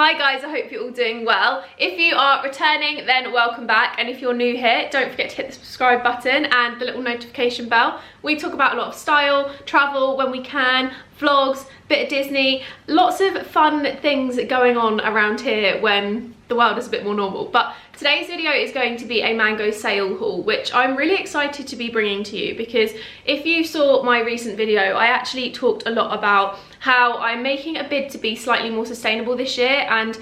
Hi guys, I hope you're all doing well. If you are returning, then welcome back, and if you're new here, don't forget to hit the subscribe button and the little notification bell. We talk about a lot of style, travel when we can, vlogs, bit of Disney, lots of fun things going on around here when the world is a bit more normal. But today's video is going to be a mango sale haul, which I'm really excited to be bringing to you, because if you saw my recent video, I actually talked a lot about how I'm making a bid to be slightly more sustainable this year, and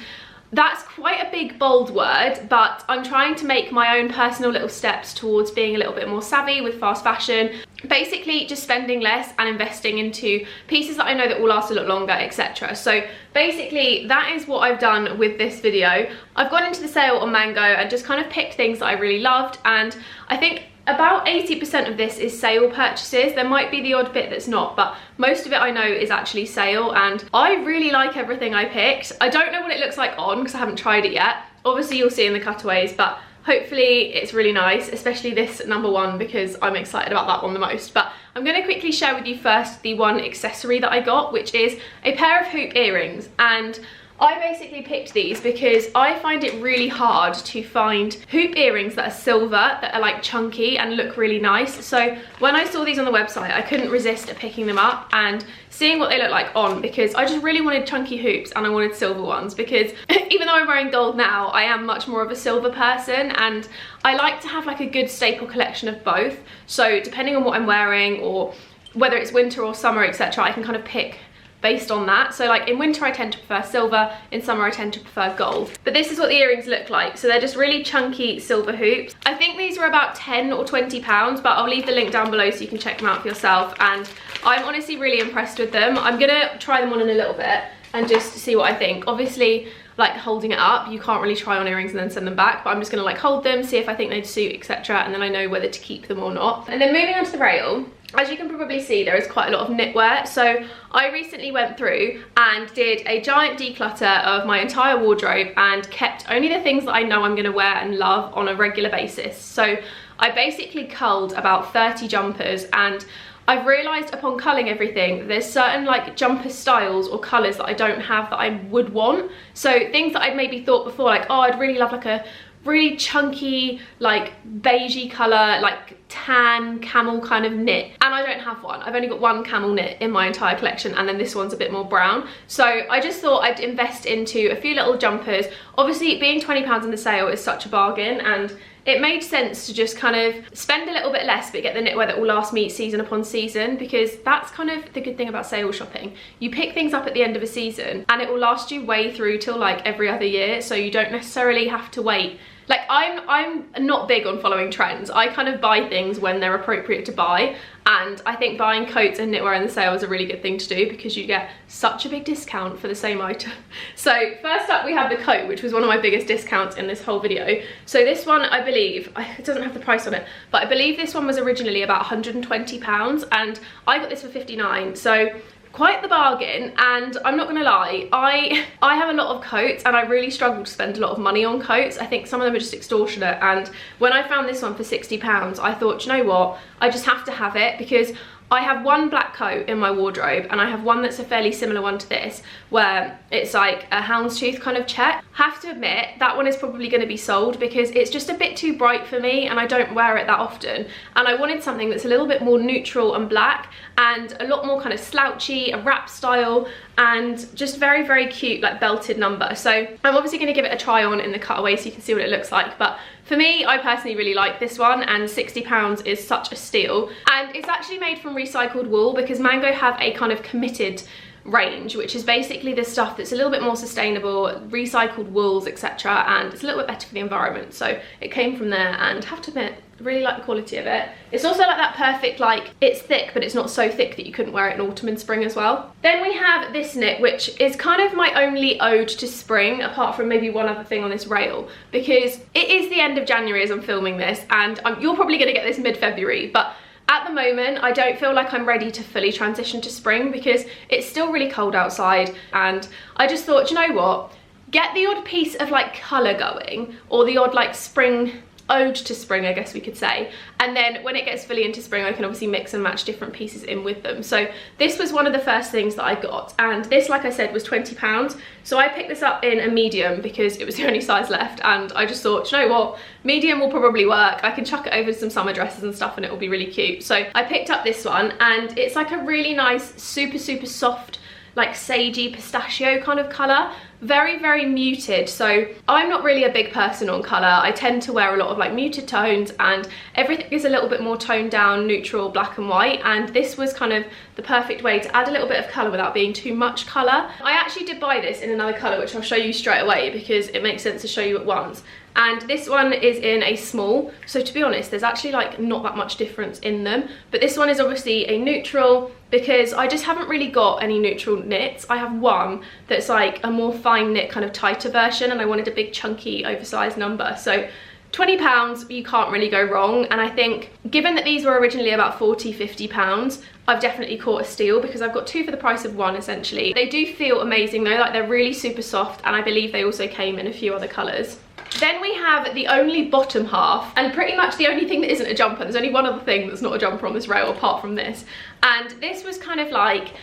that's quite a big bold word, but I'm trying to make my own personal little steps towards being a little bit more savvy with fast fashion, basically just spending less and investing into pieces that I know that will last a lot longer, etc. So basically that is what I've done with this video. I've gone into the sale on Mango and just kind of picked things that I really loved, and I think about 80% of this is sale purchases. There might be the odd bit that's not, but most of it I know is actually sale, and I really like everything I picked. I don't know what it looks like on because I haven't tried it yet. Obviously you'll see in the cutaways, but hopefully it's really nice, especially this number one, because I'm excited about that one the most. But I'm going to quickly share with you first the one accessory that I got, which is a pair of hoop earrings. And I basically picked these because I find it really hard to find hoop earrings that are silver, that are like chunky and look really nice. So when I saw these on the website, I couldn't resist picking them up and seeing what they look like on, because I just really wanted chunky hoops and I wanted silver ones, because even though I'm wearing gold now, I am much more of a silver person, and I like to have like a good staple collection of both. So depending on what I'm wearing, or whether it's winter or summer, etc., I can kind of pick based on that. So like in winter I tend to prefer silver, in summer I tend to prefer gold. But this is what the earrings look like. So they're just really chunky silver hoops. I think these were about 10 or 20 pounds, but I'll leave the link down below so you can check them out for yourself, and I'm honestly really impressed with them. I'm gonna try them on in a little bit and just see what I think. Obviously, like holding it up, you can't really try on earrings and then send them back, but I'm just gonna like hold them, see if I think they'd suit, etc., and then I know whether to keep them or not. And then moving on to the rail, as you can probably see, there is quite a lot of knitwear. So I recently went through and did a giant declutter of my entire wardrobe and kept only the things that I know I'm going to wear and love on a regular basis. So I basically culled about 30 jumpers, and I've realised upon culling everything, there's certain like jumper styles or colours that I don't have that I would want. So things that I'd maybe thought before, like, oh, I'd really love like a really chunky, like beigey colour, like tan camel kind of knit, and I don't have one. I've only got one camel knit in my entire collection, and then this one's a bit more brown. So I just thought I'd invest into a few little jumpers. Obviously being £20 in the sale is such a bargain, and it made sense to just kind of spend a little bit less but get the knitwear that will last me season upon season, because that's kind of the good thing about sale shopping. You pick things up at the end of a season and it will last you way through till like every other year, so you don't necessarily have to wait. Like I'm not big on following trends. I kind of buy things when they're appropriate to buy, and I think buying coats and knitwear in the sale is a really good thing to do because you get such a big discount for the same item. So first up we have the coat, which was one of my biggest discounts in this whole video. So this one, I believe, it doesn't have the price on it, but I believe this one was originally about £120, and I got this for 59, so quite the bargain. And I'm not gonna lie, I have a lot of coats and I really struggle to spend a lot of money on coats. I think some of them are just extortionate, and when I found this one for £60, I thought, you know what, I just have to have it, because I have one black coat in my wardrobe and I have one that's a fairly similar one to this, where it's like a houndstooth kind of check. Have to admit, that one is probably going to be sold because it's just a bit too bright for me and I don't wear it that often, and I wanted something that's a little bit more neutral and black and a lot more kind of slouchy, a wrap style, and just very, very cute, like belted number. So I'm obviously going to give it a try on in the cutaway so you can see what it looks like, but for me, I personally really like this one, and £60 is such a steal. And it's actually made from recycled wool, because Mango have a kind of committed range, which is basically the stuff that's a little bit more sustainable, recycled wools, etc., and it's a little bit better for the environment. So it came from there, and I have to admit, I really like the quality of it. It's also like that perfect, like, it's thick but it's not so thick that you couldn't wear it in autumn and spring as well. Then we have this knit, which is kind of my only ode to spring, apart from maybe one other thing on this rail, because it is the end of January as I'm filming this, and you're probably going to get this mid-February, but at the moment, I don't feel like I'm ready to fully transition to spring because it's still really cold outside, and I just thought, you know what, get the odd piece of like colour going, or the odd like spring ode to spring, I guess we could say. And then when it gets fully into spring, I can obviously mix and match different pieces in with them. So this was one of the first things that I got, and this, like I said, was £20. So I picked this up in a medium because it was the only size left, and I just thought, you know what, medium will probably work. I can chuck it over some summer dresses and stuff and it will be really cute. So I picked up this one, and it's like a really nice, super soft, like sagey pistachio kind of colour. Very muted. So I'm not really a big person on colour. I tend to wear a lot of like muted tones, and everything is a little bit more toned down, neutral, black and white, and this was kind of the perfect way to add a little bit of colour without being too much colour. I actually did buy this in another colour, which I'll show you straight away because it makes sense to show you at once. And this one is in a small, so to be honest, there's actually like not that much difference in them. But this one is obviously a neutral because I just haven't really got any neutral knits. I have one that's like a more fine knit, kind of tighter version, and I wanted a big chunky oversized number. So £20, you can't really go wrong. And I think given that these were originally about £40–50, I've definitely caught a steal because I've got two for the price of one essentially. They do feel amazing though, like they're really super soft, and I believe they also came in a few other colours. Then we have the only bottom half, and pretty much the only thing that isn't a jumper. There's only one other thing that's not a jumper on this rail apart from this, and this was kind of like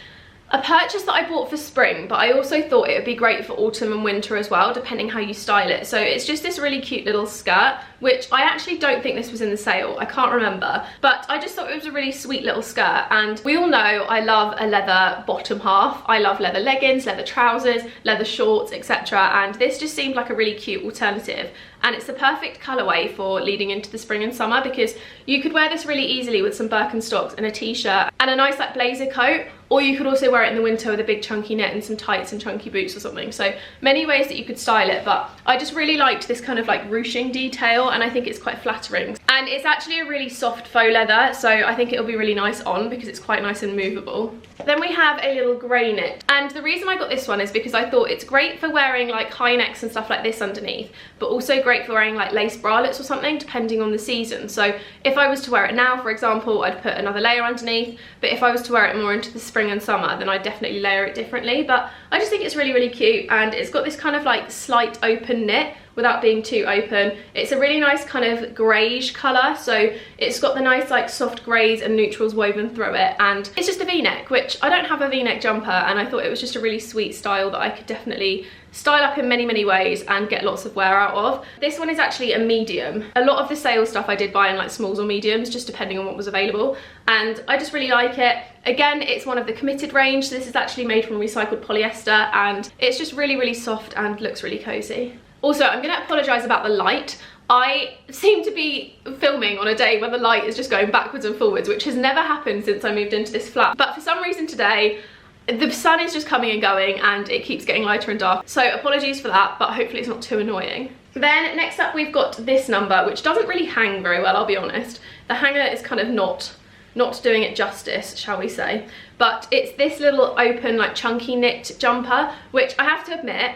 a purchase that I bought for spring, but I also thought it would be great for autumn and winter as well, depending how you style it. So it's just this really cute little skirt, which I actually don't think this was in the sale, I can't remember, but I just thought it was a really sweet little skirt. And we all know I love a leather bottom half. I love leather leggings, leather trousers, leather shorts, etc. And this just seemed like a really cute alternative. And it's the perfect colourway for leading into the spring and summer because you could wear this really easily with some Birkenstocks and a t-shirt and a nice like blazer coat, or you could also wear it in the winter with a big chunky knit and some tights and chunky boots or something. So many ways that you could style it, but I just really liked this kind of like ruching detail, and I think it's quite flattering. And it's actually a really soft faux leather, so I think it'll be really nice on because it's quite nice and movable. Then we have a little grey knit, and the reason I got this one is because I thought it's great for wearing like high necks and stuff like this underneath, but also great for wearing like lace bralettes or something depending on the season. So if I was to wear it now, for example, I'd put another layer underneath, but if I was to wear it more into the spring and summer, then I'd definitely layer it differently. But I just think it's really cute, and it's got this kind of like slight open knit without being too open. It's a really nice kind of greyish colour, so it's got the nice like soft greys and neutrals woven through it, and it's just a v-neck, which I don't have a v-neck jumper, and I thought it was just a really sweet style that I could definitely style up in many ways and get lots of wear out of. This one is actually a medium. A lot of the sale stuff I did buy in like smalls or mediums, just depending on what was available, and I just really like it. Again, it's one of the committed range, so this is actually made from recycled polyester, and it's just really soft and looks really cozy. Also, I'm going to apologise about the light. I seem to be filming on a day where the light is just going backwards and forwards, which has never happened since I moved into this flat. But for some reason today, the sun is just coming and going and it keeps getting lighter and darker. So apologies for that, but hopefully it's not too annoying. Then next up we've got this number, which doesn't really hang very well, I'll be honest. The hanger is kind of not doing it justice, shall we say. But it's this little open, like chunky knit jumper, which I have to admit,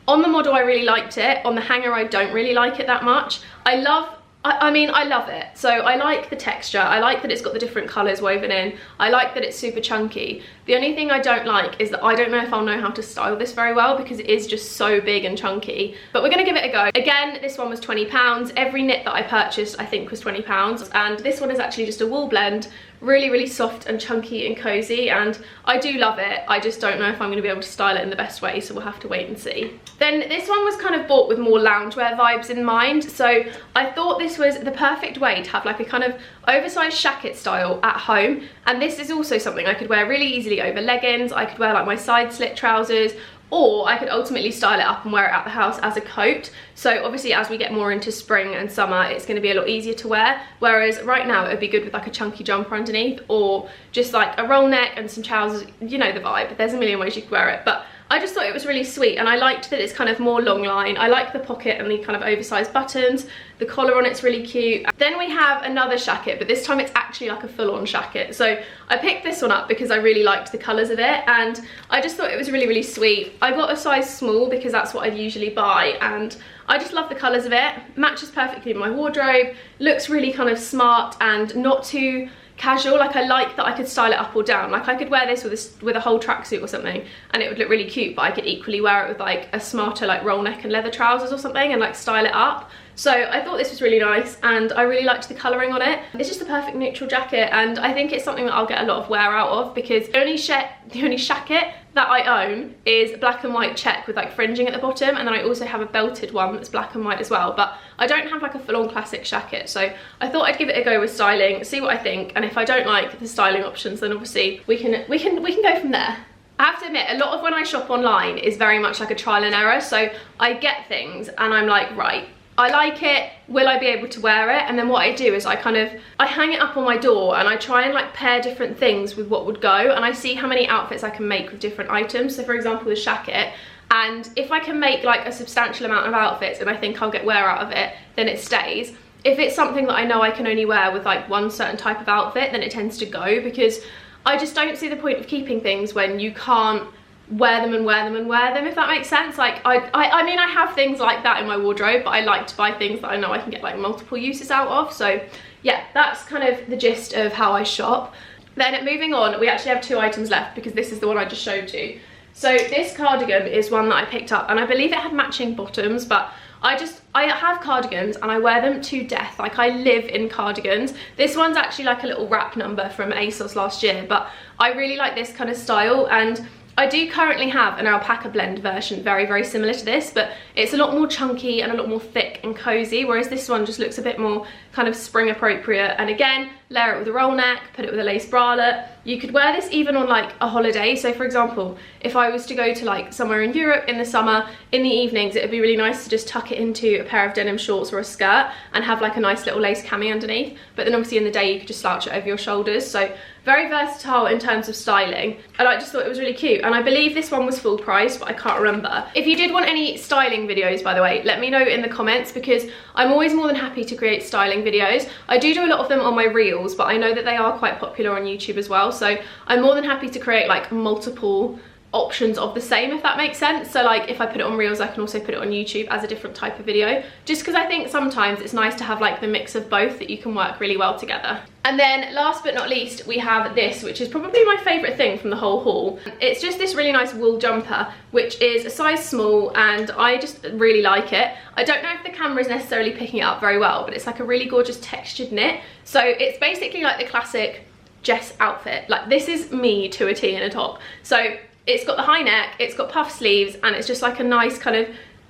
on the model I really liked it, on the hanger I don't really like it that much. I love it. So I like the texture, I like that it's got the different colours woven in, I like that it's super chunky. The only thing I don't like is that I don't know if I'll know how to style this very well because it is just so big and chunky. But we're gonna give it a go. Again, this one was £20. Every knit that I purchased I think was £20, and this one is actually just a wool blend, really soft and chunky and cozy, and I do love it. I just don't know if I'm going to be able to style it in the best way, so we'll have to wait and see. Then this one was kind of bought with more loungewear vibes in mind, so I thought this was the perfect way to have like a kind of oversized shacket style at home, and this is also something I could wear really easily over leggings. I could wear like my side slit trousers, or I could ultimately style it up and wear it at the house as a coat. So obviously as we get more into spring and summer, it's going to be a lot easier to wear, whereas right now it would be good with like a chunky jumper underneath, or just like a roll neck and some trousers. You know the vibe, there's a million ways you could wear it, but I just thought it was really sweet, and I liked that it's kind of more long line. I like the pocket and the kind of oversized buttons. The collar on it's really cute. Then we have another shacket, but this time it's actually like a full-on shacket. So I picked this one up because I really liked the colours of it, and I just thought it was really sweet. I got a size small because that's what I usually buy, and I just love the colours of it. Matches perfectly in my wardrobe, looks really kind of smart and not too casual. Like I like that I could style it up or down. Like I could wear this with a whole tracksuit or something and it would look really cute, but I could equally wear it with like a smarter like roll neck and leather trousers or something and like style it up. So I thought this was really nice and I really liked the colouring on it. It's just a perfect neutral jacket, and I think it's something that I'll get a lot of wear out of, because the only shacket that I own is black and white check with like fringing at the bottom, and then I also have a belted one that's black and white as well, but I don't have like a full-on classic shacket. So I thought I'd give it a go with styling, see what I think, and if I don't like the styling options, then obviously we can go from there. I have to admit, a lot of when I shop online is very much like a trial and error. So I get things and I'm like, right, I like it, will I be able to wear it? And then what I do is I hang it up on my door and I try and like pair different things with what would go, and I see how many outfits I can make with different items. So for example, the shacket, and if I can make like a substantial amount of outfits and I think I'll get wear out of it, then it stays. If it's something that I know I can only wear with like one certain type of outfit, then it tends to go, because I just don't see the point of keeping things when you can't wear them and wear them and wear them, if that makes sense. Like I mean, I have things like that in my wardrobe, but I like to buy things that I know I can get like multiple uses out of. So yeah, that's kind of the gist of how I shop. Then moving on, we actually have 2 items left, because this is the one I just showed you. So this cardigan is one that I picked up, and I believe it had matching bottoms, but I have cardigans and I wear them to death. Like, I live in cardigans. This one's actually like a little wrap number from ASOS last year, but I really like this kind of style, and I do currently have an alpaca blend version, very, very similar to this, but it's a lot more chunky and a lot more thick and cozy, whereas this one just looks a bit more kind of spring appropriate. And again, layer it with a roll neck, put it with a lace bralette. You could wear this even on like a holiday. So for example, if I was to go to like somewhere in Europe in the summer, in the evenings, it would be really nice to just tuck it into a pair of denim shorts or a skirt and have like a nice little lace cami underneath. But then obviously in the day you could just slouch it over your shoulders. So very versatile in terms of styling, and I just thought it was really cute. And I believe this one was full price, but I can't remember. If you did want any styling videos, by the way, let me know in the comments, because I'm always more than happy to create styling videos. I do a lot of them on my reels, but I know that they are quite popular on YouTube as well, so I'm more than happy to create like multiple options of the same, if that makes sense. So like if I put it on reels, I can also put it on YouTube as a different type of video, just because I think sometimes it's nice to have like the mix of both that you can work really well together. And then last but not least, we have this, which is probably my favorite thing from the whole haul. It's just this really nice wool jumper, which is a size small, and I just really like it. I don't know if the camera is necessarily picking it up very well, but it's like a really gorgeous textured knit. So it's basically like the classic Jess outfit. Like, this is me to a T in a top. So it's got the high neck, it's got puff sleeves, and it's just like a nice kind of,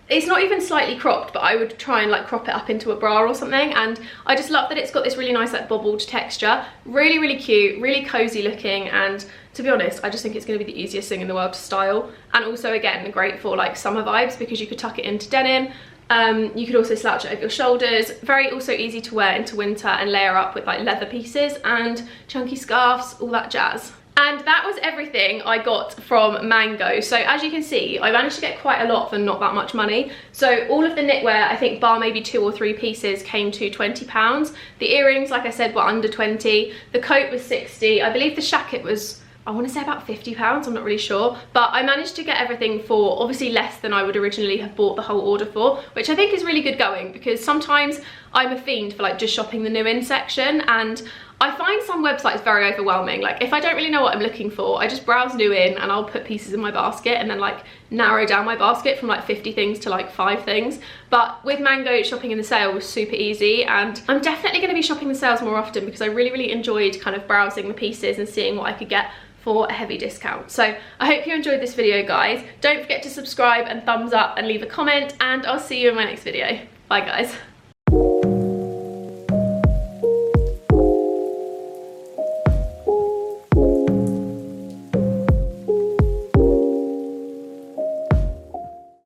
it's not even slightly cropped, but I would try and like crop it up into a bra or something. And I just love that it's got this really nice like bobbled texture. Really, really cute, really cozy looking, and to be honest, I just think it's going to be the easiest thing in the world to style. And also, again, great for like summer vibes, because you could tuck it into denim. You could also slouch it over your shoulders. Very also easy to wear into winter and layer up with like leather pieces and chunky scarves, all that jazz. And that was everything I got from Mango. So as you can see, I managed to get quite a lot for not that much money. So all of the knitwear, I think bar maybe 2 or 3 pieces, came to £20. The earrings, like I said, were under 20. The coat was 60. I believe the shacket was, I want to say about £50, I'm not really sure. But I managed to get everything for obviously less than I would originally have bought the whole order for, which I think is really good going, because sometimes I'm a fiend for like just shopping the new in section, and I find some websites very overwhelming. Like, if I don't really know what I'm looking for, I just browse new in and I'll put pieces in my basket and then like narrow down my basket from like 50 things to like 5 things. But with Mango, shopping in the sale was super easy, and I'm definitely going to be shopping the sales more often, because I really, really enjoyed kind of browsing the pieces and seeing what I could get for a heavy discount. So I hope you enjoyed this video, guys. Don't forget to subscribe and thumbs up and leave a comment, and I'll see you in my next video. Bye, guys.